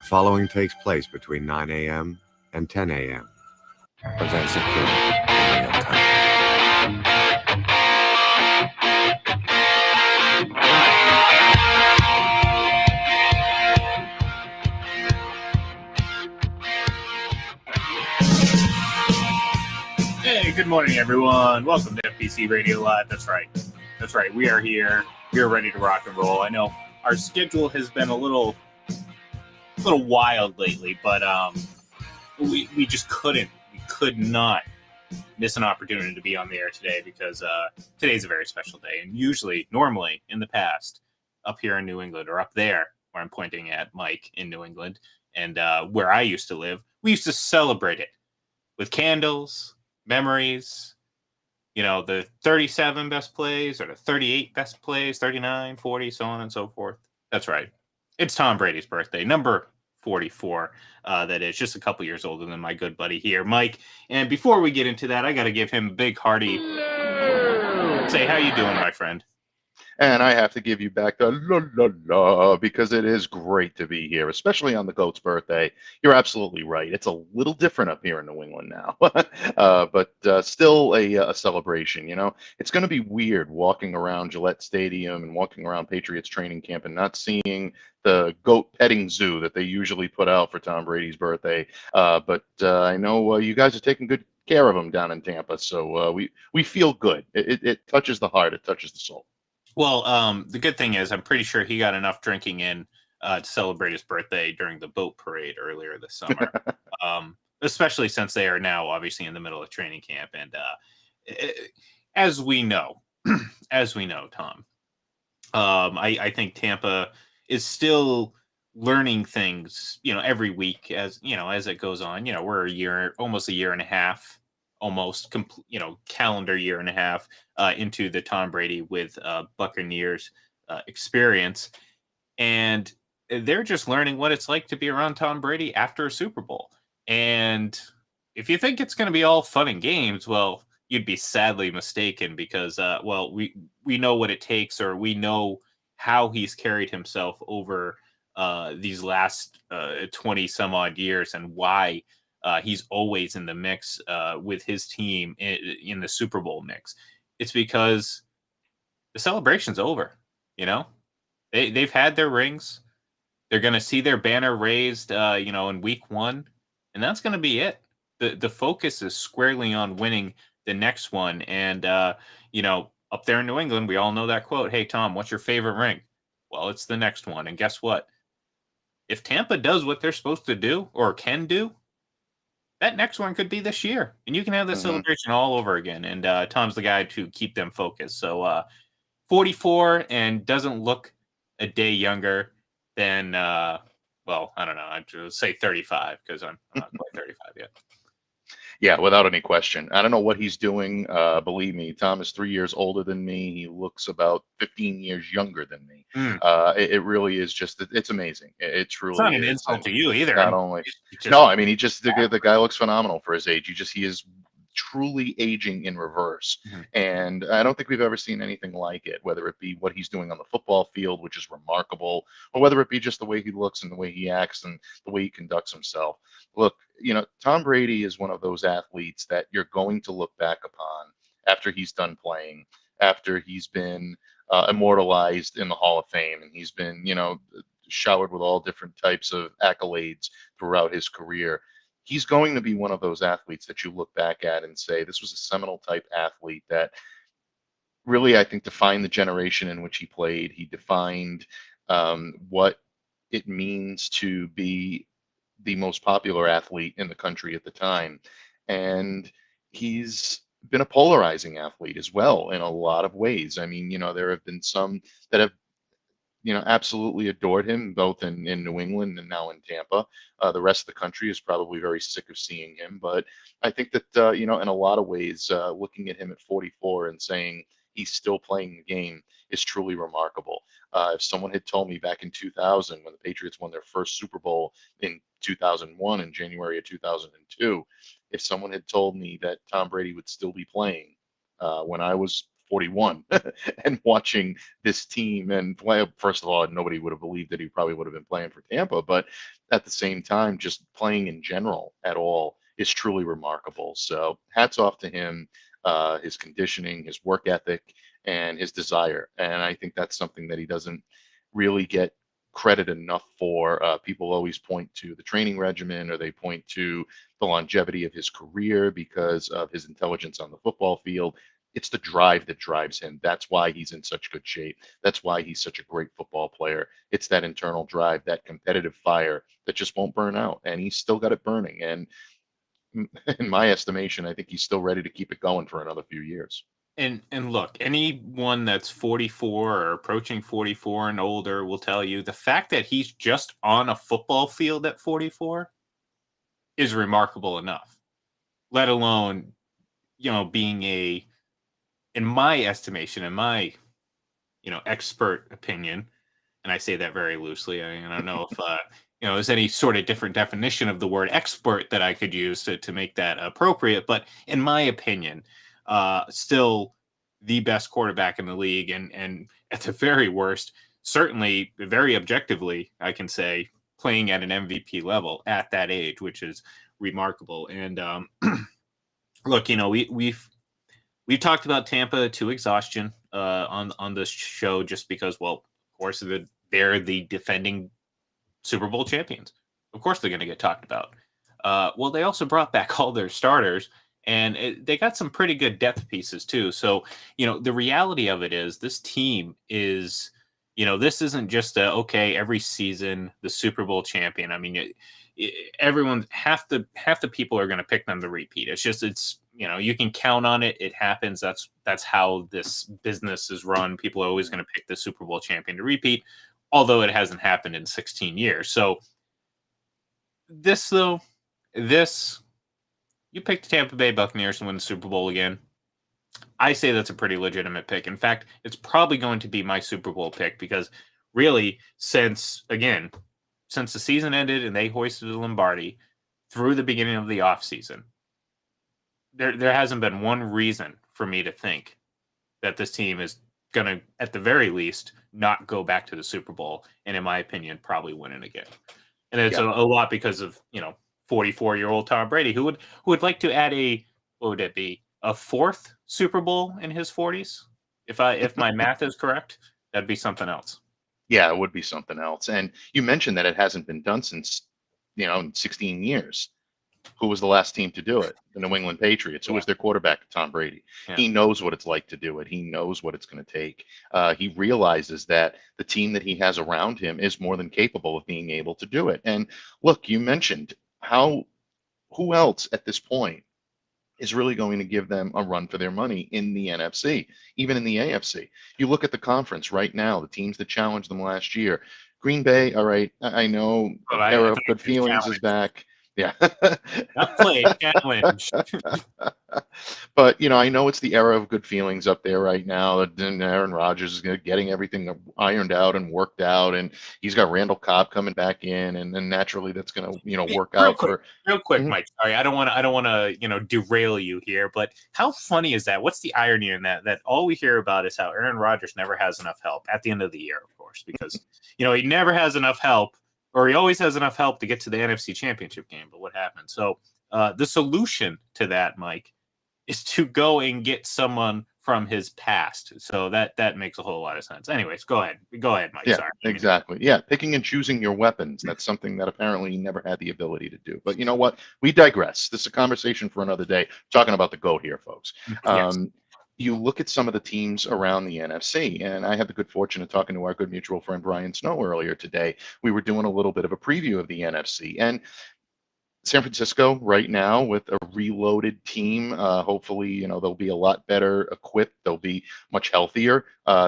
following takes place between 9 a.m. and 10 a.m. Events occur in real time. Hey, good morning, everyone. Welcome to FPC Radio Live. That's right. We are here. We are ready to rock and roll. I know our schedule has been a little wild lately, but we just couldn't. We could not miss an opportunity to be on the air today because today's a very special day. And normally, in the past, up here in New England or up there, where I'm pointing at Mike in New England, and where I used to live, we used to celebrate it with candles, memories, the 37 best plays or the 38 best plays, 39, 40, so on and so forth. That's right. It's Tom Brady's birthday, number 44. That is just a couple years older than my good buddy here, Mike. And before we get into that, I got to give him a big hearty say, how you doing, my friend? And I have to give you back the la la la because it is great to be here, especially on the GOAT's birthday. You're absolutely right. It's a little different up here in New England now, but still a celebration. It's going to be weird walking around Gillette Stadium and walking around Patriots training camp and not seeing the goat petting zoo that they usually put out for Tom Brady's birthday. But I know you guys are taking good care of him down in Tampa, so we feel good. It touches the heart. It touches the soul. Well, the good thing is I'm pretty sure he got enough drinking in to celebrate his birthday during the boat parade earlier this summer, especially since they are now obviously in the middle of training camp. And as we know, Tom, I think Tampa is still learning things, every week as it goes on. We're almost a year and a half, calendar year and a half into the Tom Brady with Buccaneers experience. And they're just learning what it's like to be around Tom Brady after a Super Bowl. And if you think it's going to be all fun and games, well, you'd be sadly mistaken because, we know what it takes, or we know how he's carried himself over these last 20 some odd years, and why he's always in the mix with his team in the Super Bowl mix. It's because the celebration's over. They've had their rings. They're going to see their banner raised, in week 1, and that's going to be it. The focus is squarely on winning the next one. And, up there in New England, we all know that quote, "Hey, Tom, what's your favorite ring?" Well, it's the next one. And guess what? If Tampa does what they're supposed to do or can do, that next one could be this year, and you can have this celebration all over again. And Tom's the guy to keep them focused. So 44 and doesn't look a day younger than, I don't know. I'd say 35 because I'm not quite 35 yet. Yeah, without any question. I don't know what he's doing. Believe me, Tom is 3 years older than me. He looks about 15 years younger than me. It really is just, it's amazing. It truly is. It's not an insult to you either. Not only, no, I mean, the guy looks phenomenal for his age. He is truly aging in reverse. And I don't think we've ever seen anything like it, whether it be what he's doing on the football field, which is remarkable, or whether it be just the way he looks and the way he acts and the way he conducts himself. Look, Tom Brady is one of those athletes that you're going to look back upon after he's done playing, after he's been immortalized in the Hall of Fame, and he's been, showered with all different types of accolades throughout his career. He's going to be one of those athletes that you look back at and say, this was a seminal type athlete that really, I think, defined the generation in which he played. He defined what it means to be the most popular athlete in the country at the time. And he's been a polarizing athlete as well in a lot of ways. I mean, there have been some that have absolutely adored him, both in New England and now in Tampa. The rest of the country is probably very sick of seeing him. But I think that, in a lot of ways, looking at him at 44 and saying he's still playing the game is truly remarkable. If someone had told me back in 2000, when the Patriots won their first Super Bowl in 2001, in January of 2002, if someone had told me that Tom Brady would still be playing when I was 41 and watching this team and play. First of all, nobody would have believed that he probably would have been playing for Tampa, but at the same time, just playing in general at all is truly remarkable. So hats off to him, his conditioning, his work ethic, and his desire. And I think that's something that he doesn't really get credit enough for. People always point to the training regimen, or they point to the longevity of his career because of his intelligence on the football field. It's the drive that drives him. That's why he's in such good shape. That's why he's such a great football player. It's that internal drive, that competitive fire that just won't burn out. And he's still got it burning. And in my estimation, I think he's still ready to keep it going for another few years. And look, anyone that's 44 or approaching 44 and older will tell you the fact that he's just on a football field at 44 is remarkable enough. Let alone, being in my estimation, in my, expert opinion, and I say that very loosely. I don't know if there's any sort of different definition of the word expert that I could use to make that appropriate. But in my opinion, still the best quarterback in the league, and at the very worst, certainly very objectively, I can say playing at an MVP level at that age, which is remarkable. And look, we've talked about Tampa to exhaustion on this show, just because, well, of course, they're the defending Super Bowl champions. Of course, they're going to get talked about. Well, they also brought back all their starters, and they got some pretty good depth pieces too. So, the reality of it is this team is, this isn't just every season the Super Bowl champion. I mean, everyone, half the people are going to pick them to repeat. It's you can count on it. It happens. That's how this business is run. People are always going to pick the Super Bowl champion to repeat, although it hasn't happened in 16 years. So you picked the Tampa Bay Buccaneers to win the Super Bowl again. I say that's a pretty legitimate pick. In fact, it's probably going to be my Super Bowl pick, because really, since the season ended and they hoisted the Lombardi through the beginning of the offseason, there hasn't been one reason for me to think that this team is going to, at the very least, not go back to the Super Bowl, and in my opinion, probably win it again. And it's a lot because of 44-year-old Tom Brady, who would like to add a fourth Super Bowl in his 40s. If my math is correct, that'd be something else. Yeah, it would be something else. And you mentioned that it hasn't been done since 16 years. Who was the last team to do it? The New England Patriots. Who was their quarterback? Tom Brady. Yeah. He knows what it's like to do it. He knows what it's going to take. He realizes that the team that he has around him is more than capable of being able to do it. And look, you mentioned who else at this point is really going to give them a run for their money in the NFC, even in the AFC. You look at the conference right now, the teams that challenged them last year. Green Bay, all right, I know era of good feelings is back. Yeah. Not played, challenge. But, I know it's the era of good feelings up there right now. And Aaron Rodgers is getting everything ironed out and worked out. And he's got Randall Cobb coming back in. And then naturally that's going to, work out real quick, Mike. Sorry, I don't want to, derail you here. But how funny is that? What's the irony in that? That all we hear about is how Aaron Rodgers never has enough help at the end of the year, of course, because, he never has enough help. Or he always has enough help to get to the NFC Championship game. But what happened? So the solution to that, Mike, is to go and get someone from his past. So that makes a whole lot of sense. Anyways, go ahead, Mike. Yeah, Sorry. Exactly. Yeah, picking and choosing your weapons. That's something that apparently he never had the ability to do. But you know what? We digress. This is a conversation for another day. Talking about the GOAT here, folks. Yes. You look at some of the teams around the NFC, and I had the good fortune of talking to our good mutual friend Brian Snow earlier today. We were doing a little bit of a preview of the NFC, and San Francisco right now with a reloaded team. Hopefully, they'll be a lot better equipped. They'll be much healthier.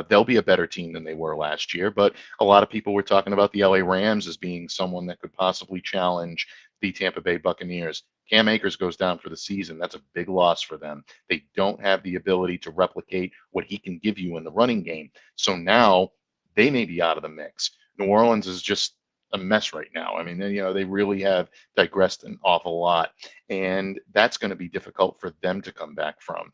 They'll be a better team than they were last year. But a lot of people were talking about the LA Rams as being someone that could possibly challenge the Tampa Bay Buccaneers. Cam Akers goes down for the season. That's a big loss for them. They don't have the ability to replicate what he can give you in the running game. So now they may be out of the mix. New Orleans is just a mess right now. I mean, they really have digressed an awful lot, and that's going to be difficult for them to come back from.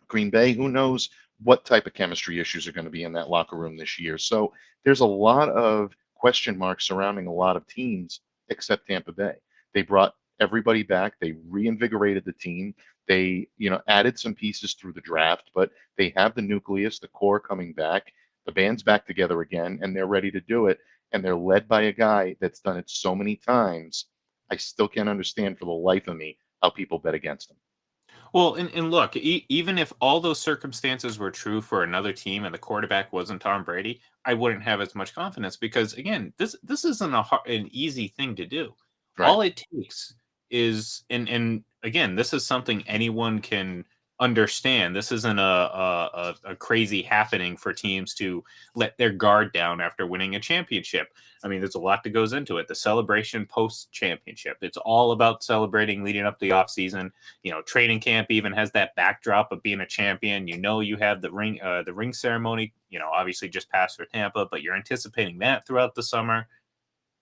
Green Bay, who knows what type of chemistry issues are going to be in that locker room this year. So there's a lot of question marks surrounding a lot of teams except Tampa Bay. They brought everybody back. They reinvigorated the team. They, added some pieces through the draft, but they have the nucleus, the core coming back. The band's back together again, and they're ready to do it. And they're led by a guy that's done it so many times. I still can't understand for the life of me how people bet against him. Well, and look, even if all those circumstances were true for another team and the quarterback wasn't Tom Brady, I wouldn't have as much confidence because again, this isn't an easy thing to do. Right. All it takes is, and again, this is something anyone can understand. This isn't a crazy happening for teams to let their guard down after winning a championship. I mean, there's a lot that goes into it. The celebration post championship. It's all about celebrating leading up the offseason. Training camp even has that backdrop of being a champion. You have the ring ceremony, obviously just passed for Tampa, but you're anticipating that throughout the summer.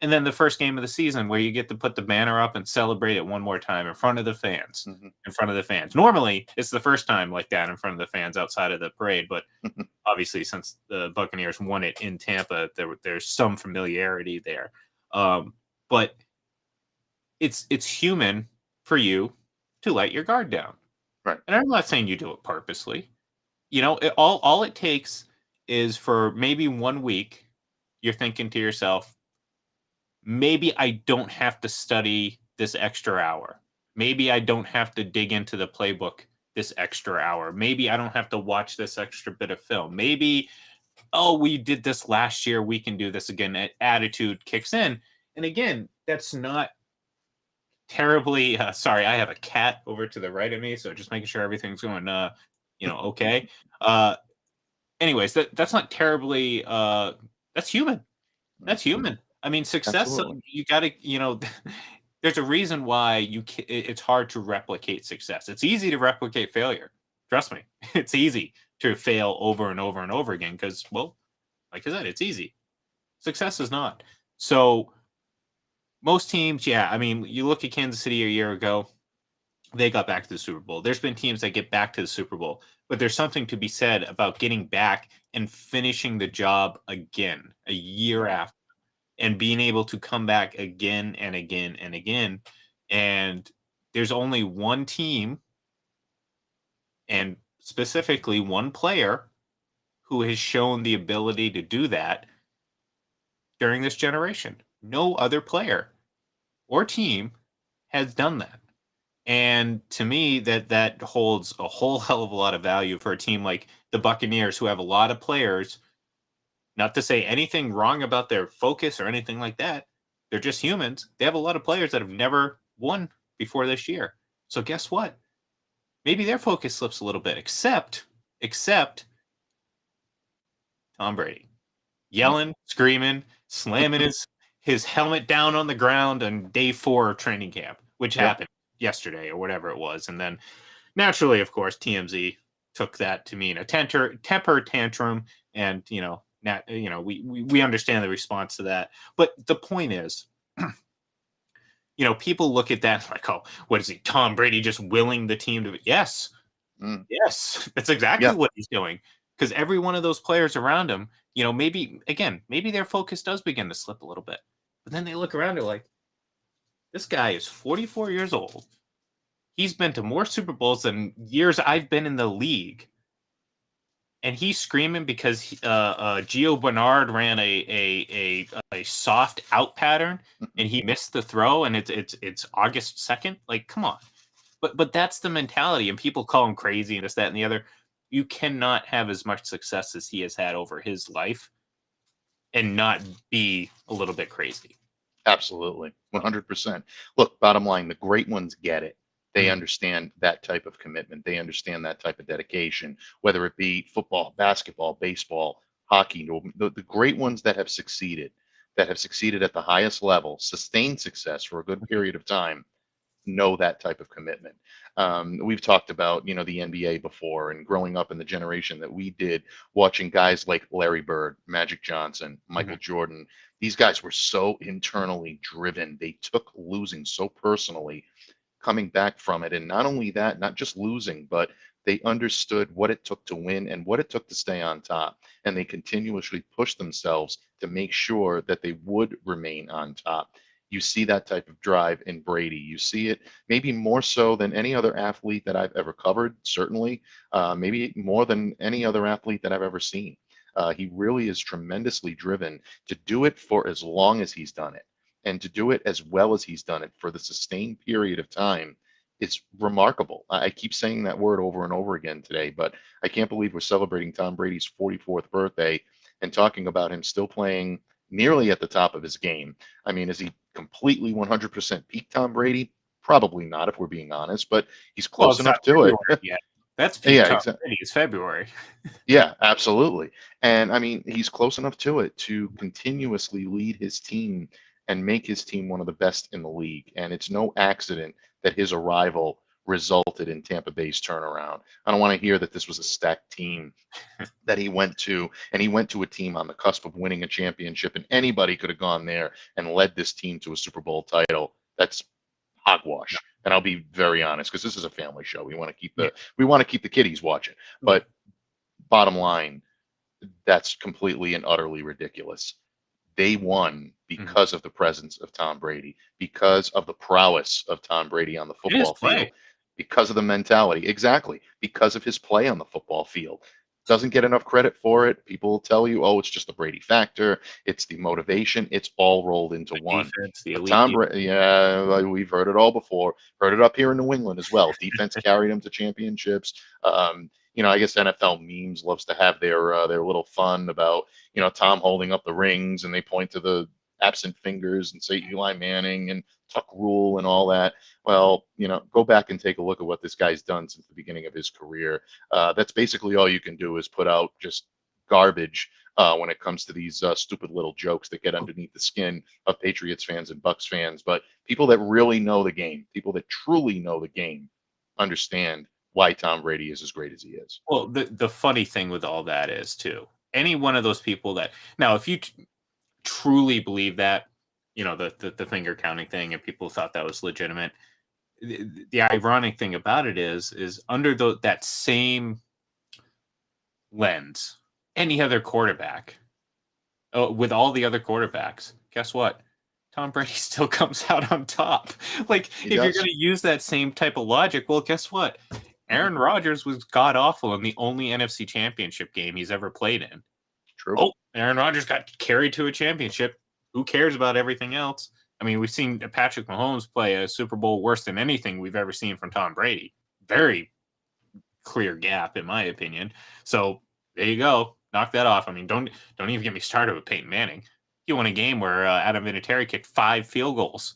And then the first game of the season where you get to put the banner up and celebrate it one more time in front of the fans, Normally, it's the first time like that in front of the fans outside of the parade. But obviously, since the Buccaneers won it in Tampa, there's some familiarity there. But it's human for you to let your guard down. Right. And I'm not saying you do it purposely. All it takes is for maybe 1 week, you're thinking to yourself, maybe I don't have to study this extra hour. Maybe I don't have to dig into the playbook this extra hour. Maybe I don't have to watch this extra bit of film. Maybe, we did this last year. We can do this again. Attitude kicks in. And again, that's not terribly sorry. I have a cat over to the right of me. So just making sure everything's going, okay. Anyways, that's not terribly, that's human. That's human. I mean, success, Absolutely. you got to, there's a reason why it's hard to replicate success. It's easy to replicate failure. Trust me. It's easy to fail over and over and over again because, well, like I said, it's easy. Success is not. So most teams, I mean, you look at Kansas City a year ago, they got back to the Super Bowl. There's been teams that get back to the Super Bowl, but there's something to be said about getting back and finishing the job again a year after and being able to come back again and again and again. And there's only one team and specifically one player who has shown the ability to do that during this generation. No other player or team has done that. And to me, that holds a whole hell of a lot of value for a team like the Buccaneers, who have a lot of players. Not to say anything wrong about their focus or anything like that. They're just humans. They have a lot of players that have never won before this year. So guess what? Maybe their focus slips a little bit, except Tom Brady. Yelling, screaming, slamming his helmet down on the ground on day 4 of training camp, which happened yesterday or whatever it was. And then naturally, of course, TMZ took that to mean a temper tantrum. And, we understand the response to that. But the point is, people look at that like, oh, what is he, Tom Brady just willing the team to? Yes. Yes, that's exactly what he's doing. Because every one of those players around him, maybe their focus does begin to slip a little bit. But then they look around, they're like, this guy is 44 years old. He's been to more Super Bowls than years I've been in the league. And he's screaming because Gio Bernard ran a soft out pattern and he missed the throw, and it's August 2nd. Like, come on. But that's the mentality, and people call him crazy and this, that, and the other. You cannot have as much success as he has had over his life and not be a little bit crazy. Absolutely. 100%. Look, bottom line, the great ones get it. They understand that type of commitment. They understand that type of dedication, whether it be football, basketball, baseball, hockey. The great ones that have succeeded at the highest level, sustained success for a good period of time, know that type of commitment. We've talked about, the NBA before, and growing up in the generation that we did, watching guys like Larry Bird, Magic Johnson, Michael Jordan. These guys were so internally driven. They took losing so personally, coming back from it. And not only that, not just losing, but They understood what it took to win and what it took to stay on top. And they continuously pushed themselves to make sure that they would remain on top. You see that type of drive in Brady. You see it maybe more so than any other athlete that I've ever covered, certainly, maybe more than any other athlete that I've ever seen. He really is tremendously driven to do it for as long as he's done it and to do it as well as he's done it for the sustained period of time. It's remarkable. I keep saying that word over and over again today, but I can't believe we're celebrating Tom Brady's 44th birthday and talking about him still playing nearly at the top of his game. I mean, is he completely 100% peak Tom Brady? Probably not, if we're being honest, but he's Well, close it's not enough to it. February yet. That's peak Yeah, Tom exactly. Brady. It's February. Yeah, absolutely. And I mean, he's close enough to it to continuously lead his team and make his team one of the best in the league. And it's no accident that his arrival resulted in Tampa Bay's turnaround. I don't want to hear that this was a stacked team that he went to, and he went to a team on the cusp of winning a championship, and anybody could have gone there and led this team to a Super Bowl title. That's No. hogwash. And I'll be very honest, because this is a family show. We want to keep Yeah. the kiddies watching. Yeah. But bottom line, that's completely and utterly ridiculous. They won because of the presence of Tom Brady, because of the prowess of Tom Brady on the It is football field, play. because of the mentality. Exactly. Because of his play on the football field. Doesn't get enough credit for it. People will tell you, oh, it's just the Brady factor. It's the motivation. It's all rolled into The one. defense, the But elite Tom defense. Brady, yeah, we've heard it all before. Heard it up here in New England as well. Defense carried him to championships. I guess NFL memes loves to have their little fun about Tom holding up the rings and they point to the absent fingers and say Eli Manning and Tuck Rule and all that. Well, go back and take a look at what this guy's done since the beginning of his career. That's basically all you can do is put out just garbage when it comes to these stupid little jokes that get underneath the skin of Patriots fans and Bucks fans. But people that really know the game, people that truly know the game, understand why Tom Brady is as great as he is. Well, the funny thing with all that is too, any one of those people that now, if you truly believe that, the finger counting thing, and people thought that was legitimate. The ironic thing about it is under that same lens, any other quarterback, with all the other quarterbacks, guess what? Tom Brady still comes out on top. Like, He if you're does. going to use that same type of logic, well, guess what? Aaron Rodgers was god awful in the only NFC championship game he's ever played in. True. Oh, Aaron Rodgers got carried to a championship. Who cares about everything else? I mean, we've seen Patrick Mahomes play a Super Bowl worse than anything we've ever seen from Tom Brady. Very clear gap, in my opinion. So there you go. Knock that off. I mean, don't even get me started with Peyton Manning. He won a game where Adam Vinatieri kicked 5 field goals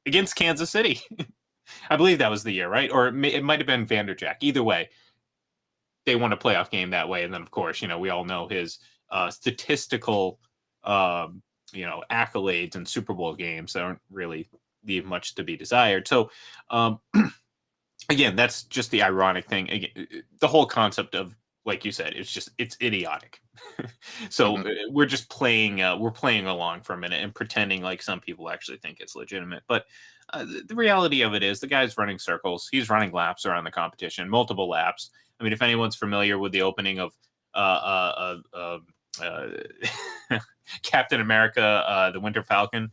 against Kansas City. I believe that was the year, right? Or it might have been Vanderjack. Either way, they won a playoff game that way. And then, of course, we all know his statistical, accolades in Super Bowl games that don't really leave much to be desired. So, again, that's just the ironic thing. Again, the whole concept of, like you said, it's idiotic. So we're just playing along for a minute and pretending like some people actually think it's legitimate. But the reality of it is the guy's running circles. He's running laps around the competition, multiple laps. I mean, if anyone's familiar with the opening of Captain America, the Winter Falcon,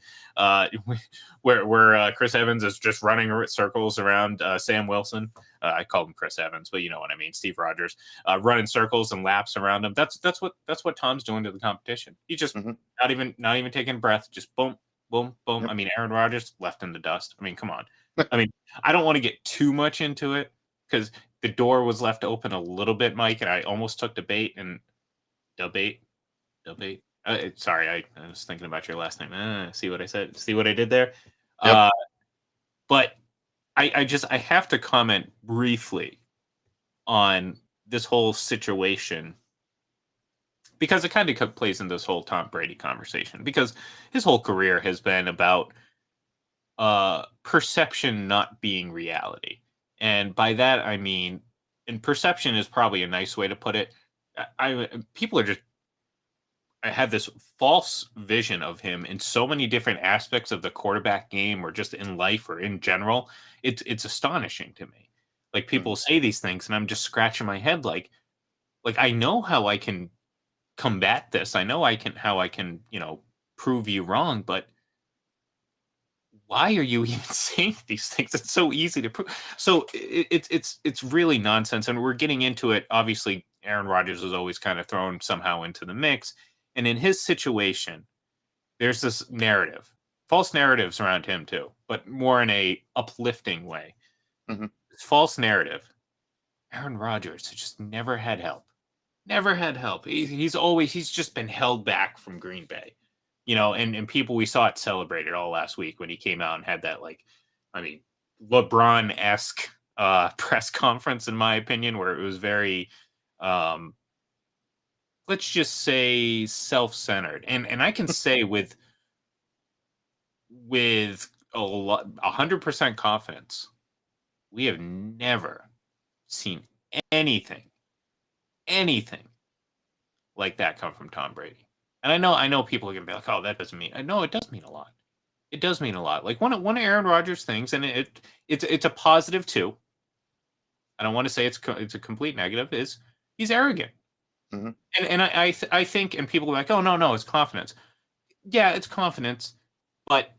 where Chris Evans is just running circles around Sam Wilson. I called him Chris Evans, but you know what I mean. Steve Rodgers running circles and laps around him. That's what Tom's doing to the competition. He's just not even taking a breath. Just boom, boom, boom. Yep. I mean, Aaron Rodgers left in the dust. I mean, come on. I mean, I don't want to get too much into it because the door was left open a little bit, Mike, and I almost took debate. Sorry, I was thinking about your last name. See what I said? See what I did there? Yep. But I have to comment briefly on this whole situation because it kind of plays in this whole Tom Brady conversation because his whole career has been about perception not being reality. And by that, I mean, and perception is probably a nice way to put it. People are just, I have this false vision of him in so many different aspects of the quarterback game or just in life or in general. It's astonishing to me. Like people say these things, and I'm just scratching my head, like I know how I can combat this. I know how I can prove you wrong, but why are you even saying these things? It's so easy to prove. So it's really nonsense, and we're getting into it. Obviously, Aaron Rodgers is always kind of thrown somehow into the mix, and in his situation, there's this narrative, false narratives around him too, but more in a uplifting way. Mm-hmm. This false narrative. Aaron Rodgers just never had help. Never had help. He's just been held back from Green Bay. And people, we saw it celebrated all last week when he came out and had that, LeBron-esque press conference, in my opinion, where it was very let's just say self-centered. And I can say with 100% confidence, we have never seen anything like that come from Tom Brady. And I know people are gonna be like, "Oh, that doesn't mean." I know it does mean a lot. It does mean a lot. Like one of Aaron Rodgers' things, and it's a positive too. I don't want to say it's a complete negative. Is he's arrogant, Mm-hmm. and I think, and people are like, "Oh, no, it's confidence." Yeah, it's confidence, but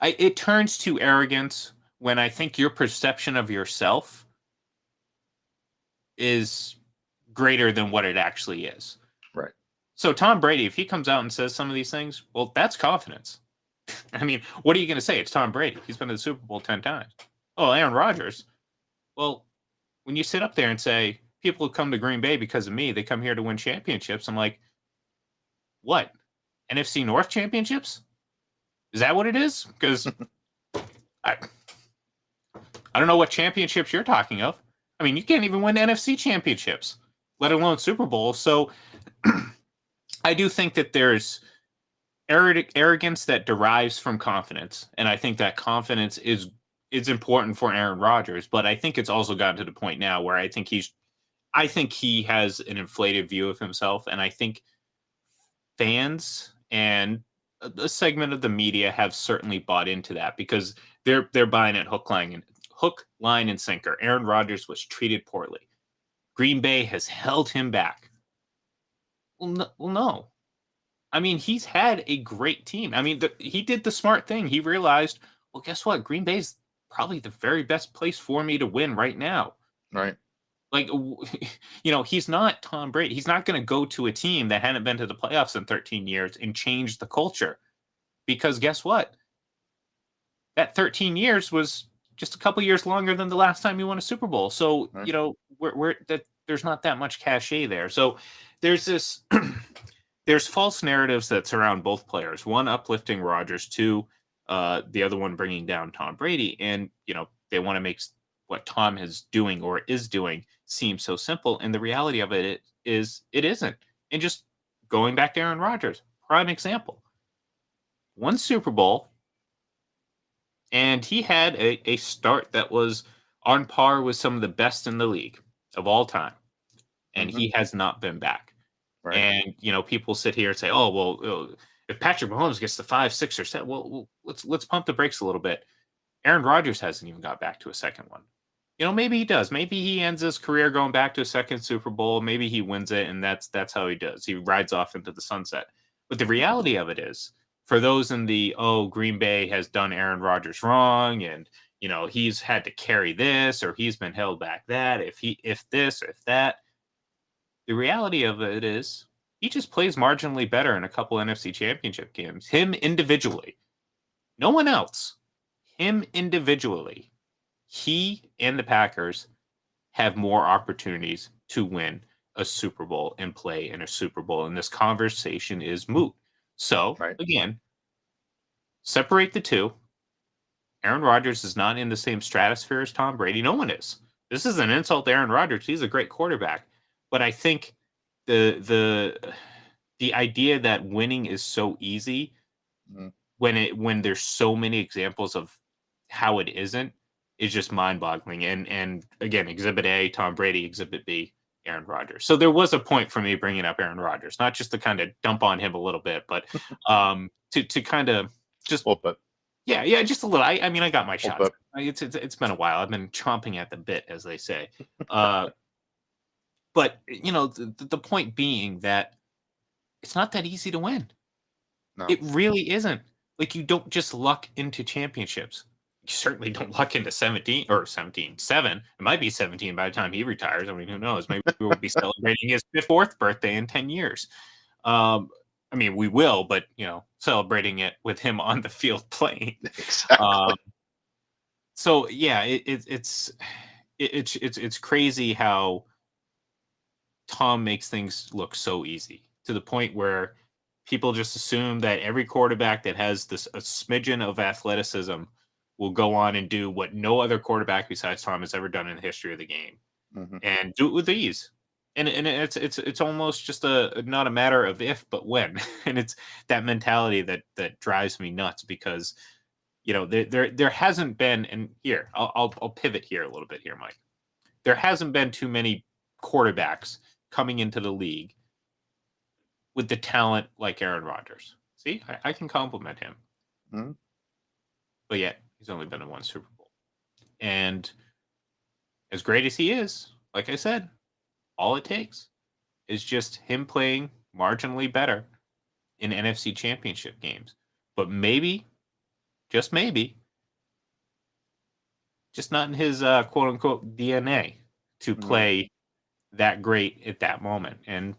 it turns to arrogance when I think your perception of yourself is greater than what it actually is. Right. So Tom Brady, if he comes out and says some of these things, well, that's confidence. I mean, what are you going to say? It's Tom Brady. He's been to the Super Bowl 10 times. Oh, Aaron Rodgers. Well, when you sit up there and say, people who come to Green Bay because of me, they come here to win championships. I'm like, what? NFC North championships? Is that what it is? Because I don't know what championships you're talking of. I mean, you can't even win NFC championships, let alone Super Bowl. So I do think that there's arrogance that derives from confidence, and I think that confidence is important for Aaron Rodgers. But I think it's also gotten to the point now where I think he has an inflated view of himself, and I think fans and a segment of the media have certainly bought into that because they're buying it hook, line, and sinker. Aaron Rodgers was treated poorly. Green Bay has held him back. Well, no. I mean, he's had a great team. I mean, he did the smart thing. He realized, well, guess what? Green Bay's probably the very best place for me to win right now. Right. Like, he's not Tom Brady. He's not going to go to a team that hadn't been to the playoffs in 13 years and change the culture. Because guess what? That 13 years was just a couple years longer than the last time he won a Super Bowl. So, right. There's not that much cachet there. So there's this, there's false narratives that surround both players. One uplifting Rodgers, two, the other one bringing down Tom Brady. And, they want to make what Tom is doing seem so simple. And the reality of it is it isn't. And just going back to Aaron Rodgers, prime example. One Super Bowl, and he had a start that was on par with some of the best in the league of all time. And he has not been back. Right. And, people sit here and say, oh, well, if Patrick Mahomes gets to 5, 6, or 7, well, let's pump the brakes a little bit. Aaron Rodgers hasn't even got back to a second one. Maybe he does. Maybe he ends his career going back to a second Super Bowl. Maybe he wins it, and that's how he does. He rides off into the sunset. But the reality of it is, for those in the, Green Bay has done Aaron Rodgers wrong, and, he's had to carry this, or he's been held back that, if this, or if that. The reality of it is, he just plays marginally better in a couple NFC championship games. Him individually. No one else. Him individually. He and the Packers have more opportunities to win a Super Bowl and play in a Super Bowl. And this conversation is moot. So, Again, separate the two. Aaron Rodgers is not in the same stratosphere as Tom Brady. No one is. This is an insult to Aaron Rodgers. He's a great quarterback. But I think the idea that winning is so easy when there's so many examples of how it isn't is just mind-boggling. And again, Exhibit A, Tom Brady. Exhibit B, Aaron Rodgers. So there was a point for me bringing up Aaron Rodgers, not just to kind of dump on him a little bit, but to kind of just Yeah, just a little. I mean, I got my Well, shots. It's been a while. I've been chomping at the bit, as they say. But the point being that it's not that easy to win. no. It really isn't. Like, you don't just luck into championships. You certainly don't luck into 17 or 7. It might be 17 by the time he retires. I mean, who knows? Maybe we'll be celebrating his 4th birthday in 10 years. I mean, we will, but celebrating it with him on the field playing. Exactly. So yeah, it's crazy how Tom makes things look so easy, to the point where people just assume that every quarterback that has a smidgen of athleticism will go on and do what no other quarterback besides Tom has ever done in the history of the game, and do it with ease. And it's almost just not a matter of if, but when. And it's that mentality that drives me nuts, because there hasn't been, and here I'll pivot here a little bit here, Mike. There hasn't been too many quarterbacks coming into the league with the talent like Aaron Rodgers. See, I can compliment him. Mhm. But yet, he's only been in 1 Super Bowl. And as great as he is, like I said, all it takes is just him playing marginally better in NFC Championship games. But maybe, just maybe, just not in his quote-unquote DNA to play that great at that moment. And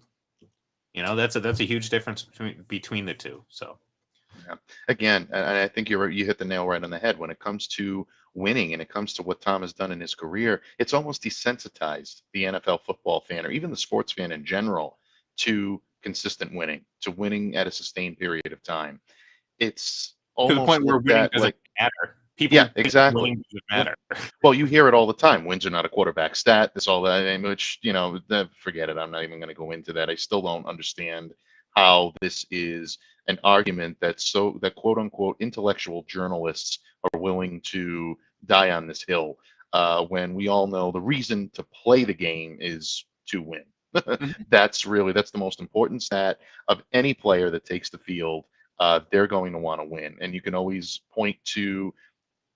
that's a huge difference between the two. So Yeah. Again, and I think you hit the nail right on the head when it comes to winning and it comes to what Tom has done in his career. It's almost desensitized the NFL football fan, or even the sports fan in general, to consistent winning, to winning at a sustained period of time. It's to the point almost where looked winning at doesn't like, matter. People yeah, think exactly. winning doesn't Yeah. matter. Well, you hear it all the time. Wins are not a quarterback stat. This, all that, which, forget it. I'm not even going to go into that. I still don't understand how this is an argument that quote unquote intellectual journalists are willing to die on this hill, when we all know the reason to play the game is to win. Mhm. That's the most important stat of any player that takes the field. They're going to want to win, and you can always point to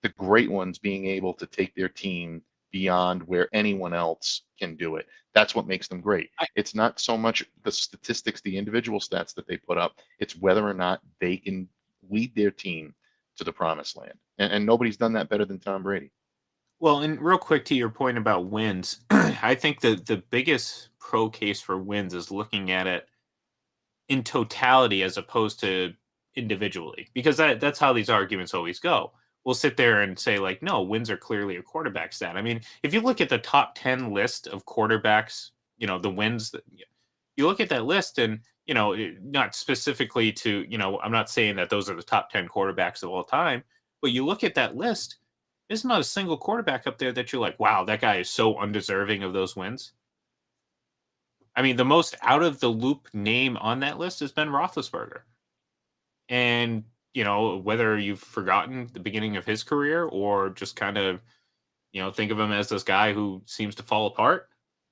the great ones being able to take their team beyond where anyone else can do it. That's what makes them great. It's not so much the statistics, the individual stats that they put up, it's whether or not they can lead their team to the promised land. And nobody's done that better than Tom Brady. Well, and real quick to your point about wins, I think the biggest pro case for wins is looking at it in totality as opposed to individually, because that's how these arguments always go. We'll sit there and say, like, no, wins are clearly a quarterback stat. I mean, if you look at the top 10 list of quarterbacks, the wins that you look at that list, and not specifically to, I'm not saying that those are the top 10 quarterbacks of all time, but you look at that list, there's not a single quarterback up there that you're like, wow, that guy is so undeserving of those wins. I mean, the most out of the loop name on that list is Ben Roethlisberger. And, whether you've forgotten the beginning of his career or just kind of, think of him as this guy who seems to fall apart,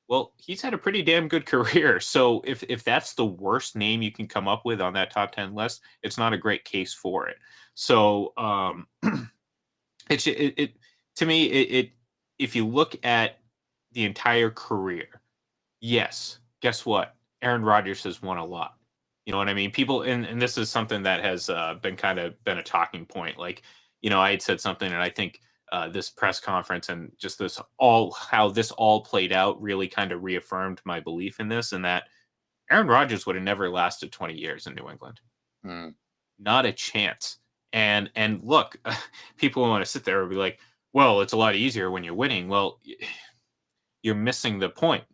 well, he's had a pretty damn good career. So if that's the worst name you can come up with on that top 10 list, it's not a great case for it. So it to me, if you look at the entire career, yes, guess what? Aaron Rodgers has won a lot. You know what I mean? People, and this is something that has been a talking point. Like, I had said something, and I think this press conference and just how this all played out really kind of reaffirmed my belief in this, and that Aaron Rodgers would have never lasted 20 years in New England. Mm. Not a chance. And look, people want to sit there and be like, well, it's a lot easier when you're winning. Well, you're missing the point.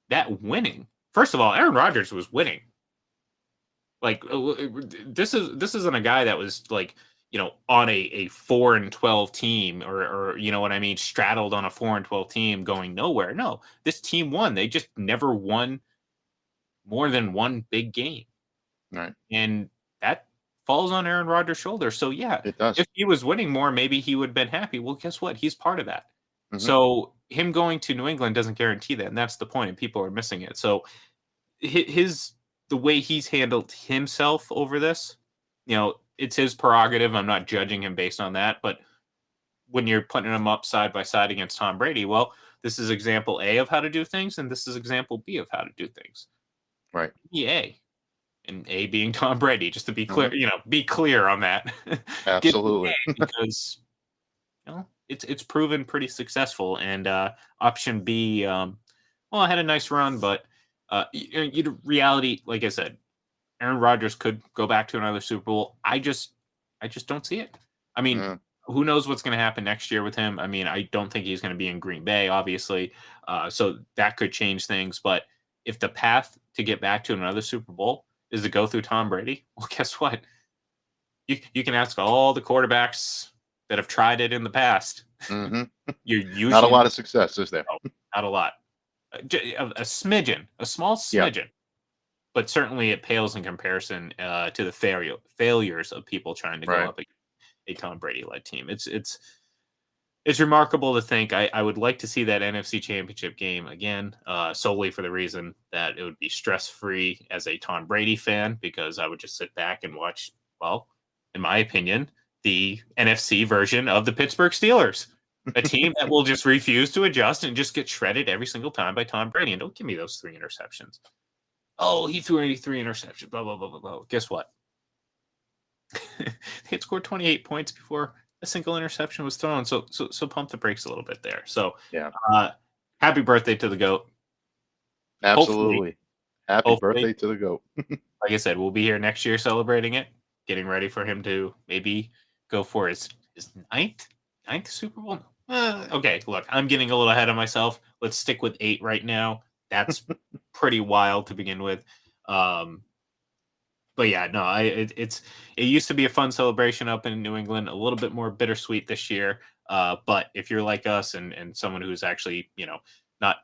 That winning, first of all, Aaron Rodgers was winning. Like, this isn't a guy that was like, on a 4-12 team, or you know what I mean, straddled on a 4-12 team going nowhere. No, this team won. They just never won more than one big game. Right. And that falls on Aaron Rodgers' shoulders. So yeah, It does. if he was winning more, maybe he would have been happy. Well, guess what? He's part of that. Mhm. So him going to New England doesn't guarantee that, and that's the point. And people are missing it. So the way he's handled himself over this, it's his prerogative. I'm not judging him based on that. But when you're putting him up side by side against Tom Brady, well, this is example A of how to do things, and this is example B of how to do things. Right. A, and A being Tom Brady, just to be clear, Mm-hmm. be clear on that. Give me Absolutely. A because it's proven pretty successful. And option B, well, I had a nice run, but reality, like I said, Aaron Rodgers could go back to another Super Bowl. I just don't see it. I mean, Mm. who knows what's going to happen next year with him? I mean, I don't think he's going to be in Green Bay, obviously. So that could change things. But if the path to get back to another Super Bowl is to go through Tom Brady, well, guess what? You can ask all the quarterbacks that have tried it in the past. Mm-hmm. You're usually Not a lot of success, is there? not a lot. A smidgen, a small Yeah. smidgen. But certainly it pales in comparison to the failures of people trying to go Right. up against a Tom Brady-led team. It's remarkable to think. I would like to see that NFC Championship game again, solely for the reason that it would be stress-free as a Tom Brady fan, because I would just sit back and watch, well, in my opinion, the NFC version of the Pittsburgh Steelers, a team that will just refuse to adjust and just get shredded every single time by Tom Brady. And don't give me those 3 interceptions. Oh, he threw 83 interceptions, blah, blah, blah, blah, blah. Guess what? They had scored 28 points before a single interception was thrown. So pump the brakes a little bit there. So Yeah. Happy birthday to the GOAT. Absolutely. Happy Hopefully, birthday to the GOAT. like I said, we'll be here next year celebrating it, getting ready for him to maybe go for his ninth Super Bowl. Okay, look, I'm getting a little ahead of myself. Let's stick with 8 right now. That's pretty wild to begin with. But yeah, no, it used to be a fun celebration up in New England, a little bit more bittersweet this year. But if you're like us and someone who's actually, not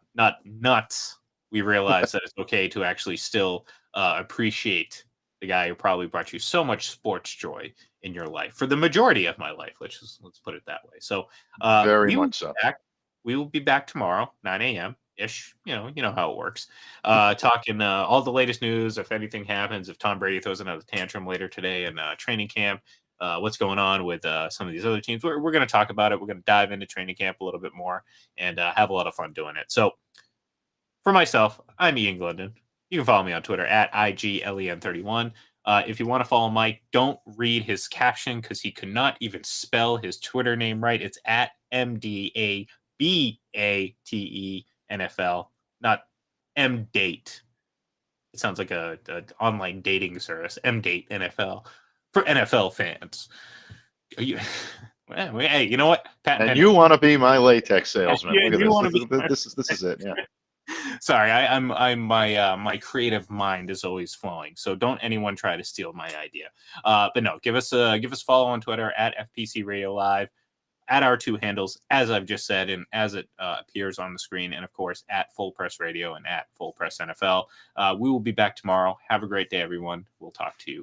nuts, we realize that it's okay to actually still appreciate the guy who probably brought you so much sports joy in your life for the majority of my life. Let's put it that way. So Very much so. we will be back tomorrow, 9 a.m. ish. You know how it works. Talking all the latest news. If anything happens, if Tom Brady throws another tantrum later today in training camp, what's going on with some of these other teams. We're going to talk about it. We're going to dive into training camp a little bit more and have a lot of fun doing it. So for myself, I'm Ian Glendon. You can follow me on Twitter at IGLEN31. If you want to follow Mike, don't read his caption because he could not even spell his Twitter name right. It's at MDABATE NFL, not MDate. It sounds like a online dating service. MDate NFL for NFL fans. Hey, you know what? And you want to be my latex salesman? Yeah, Look at this. This is it. Yeah. Sorry, I'm my creative mind is always flowing. So don't anyone try to steal my idea. But no, give us a follow on Twitter at FPC Radio Live, at our 2 handles, as I've just said, and as it appears on the screen, and of course at Full Press Radio and at Full Press NFL. We will be back tomorrow. Have a great day, everyone. We'll talk to you